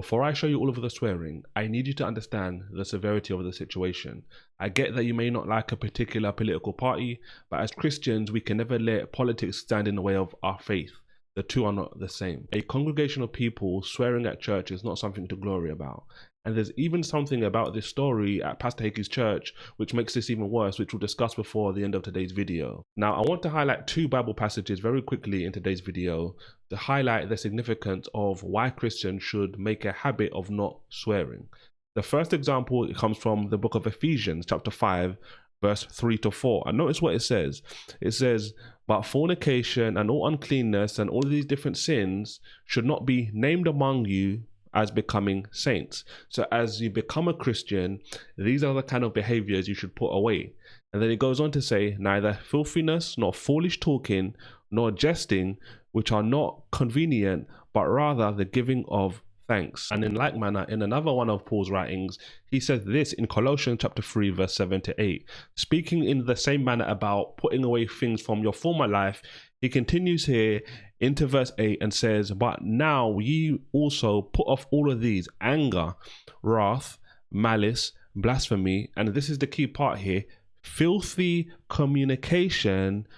Before I show you all of the swearing, I need you to understand the severity of the situation. I get that you may not like a particular political party, but as Christians, we can never let politics stand in the way of our faith. The two are not the same. A congregation of people swearing at church is not something to glory about. And there's even something about this story at Pastor Hagee's church which makes this even worse, which we'll discuss before the end of today's video. Now, I want to highlight two Bible passages very quickly in today's video to highlight the significance of why Christians should make a habit of not swearing. The first example comes from the book of Ephesians, chapter 5, verse 3 to 4. And notice what it says. It says, "But fornication and all uncleanness and all these different sins should not be named among you as becoming saints." So as you become a Christian, these are the kind of behaviors you should put away. And then it goes on to say, "Neither filthiness, nor foolish talking, nor jesting, which are not convenient, but rather the giving of thanks." And in like manner, in another one of Paul's writings, he says this in Colossians chapter 3, verse 7 to 8. Speaking in the same manner about putting away things from your former life, he continues here into verse 8 and says, "But now ye also put off all of these: anger, wrath, malice, blasphemy," and this is the key part here, "filthy communication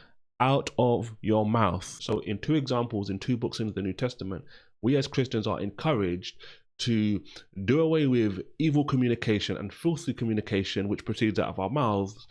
out of your mouth." So in two examples, in two books in the New Testament, we as Christians are encouraged to do away with evil communication and filthy communication which proceeds out of our mouths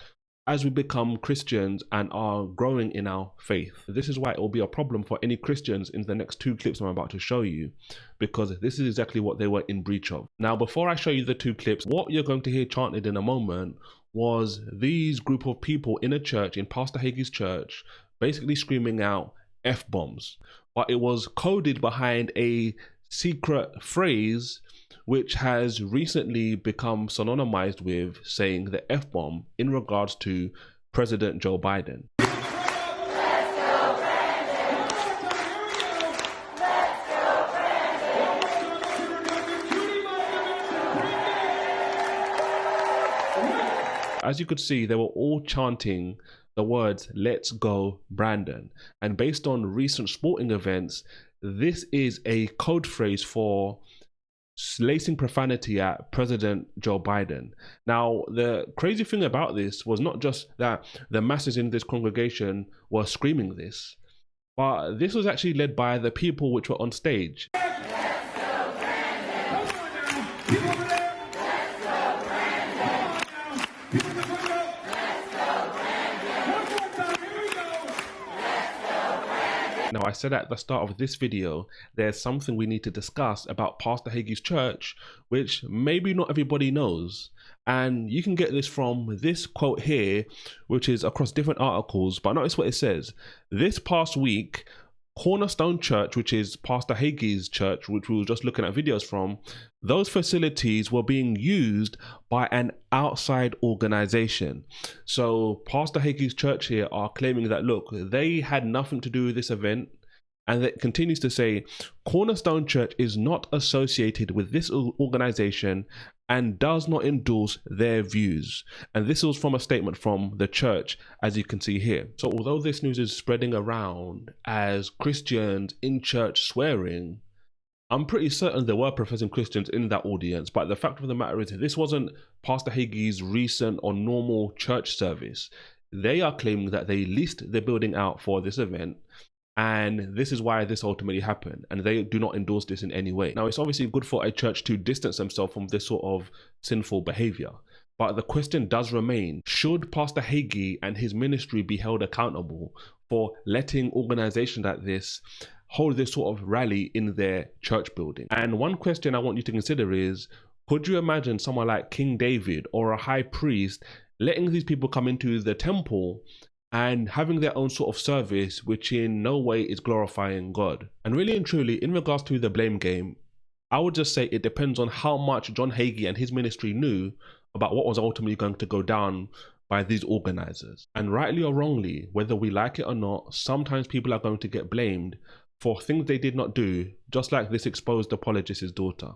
as we become Christians and are growing in our faith. This is why it will be a problem for any Christians in the next two clips I'm about to show you, because this is exactly what they were in breach of. Now, before I show you the two clips, what you're going to hear chanted in a moment was these group of people in a church, in Pastor Hagee's church, basically screaming out F-bombs. But it was coded behind a secret phrase which has recently become synonymized with saying the F-bomb in regards to President Joe Biden. As you could see, they were all chanting the words, "Let's go Brandon." And based on recent sporting events, this is a code phrase for lacing profanity at President Joe Biden. Now, the crazy thing about this was not just that the masses in this congregation were screaming this, but this was actually led by the people which were on stage. Now, I said at the start of this video, there's something we need to discuss about Pastor Hagee's church, which maybe not everybody knows. And you can get this from this quote here, which is across different articles, but notice what it says. This past week, Cornerstone Church, which is Pastor Hagee's church, which we were just looking at videos from, those facilities were being used by an outside organization. So Pastor Hagee's church here are claiming that, look, they had nothing to do with this event. And it continues to say, Cornerstone Church is not associated with this organization and does not endorse their views. And this was from a statement from the church, as you can see here. So although this news is spreading around as Christians in church swearing, I'm pretty certain there were professing Christians in that audience. But the fact of the matter is, this wasn't Pastor Hagee's recent or normal church service. They are claiming that they leased the building out for this event, and this is why this ultimately happened, and they do not endorse this in any way. Now, it's obviously good for a church to distance themselves from this sort of sinful behavior, but the question does remain, should Pastor Hagee and his ministry be held accountable for letting organizations like this hold this sort of rally in their church building? And one question I want you to consider is, could you imagine someone like King David or a high priest letting these people come into the temple and having their own sort of service, which in no way is glorifying God? And really and truly, in regards to the blame game, I would just say it depends on how much John Hagee and his ministry knew about what was ultimately going to go down by these organizers. And rightly or wrongly, whether we like it or not, sometimes people are going to get blamed for things they did not do, just like this exposed apologist's daughter.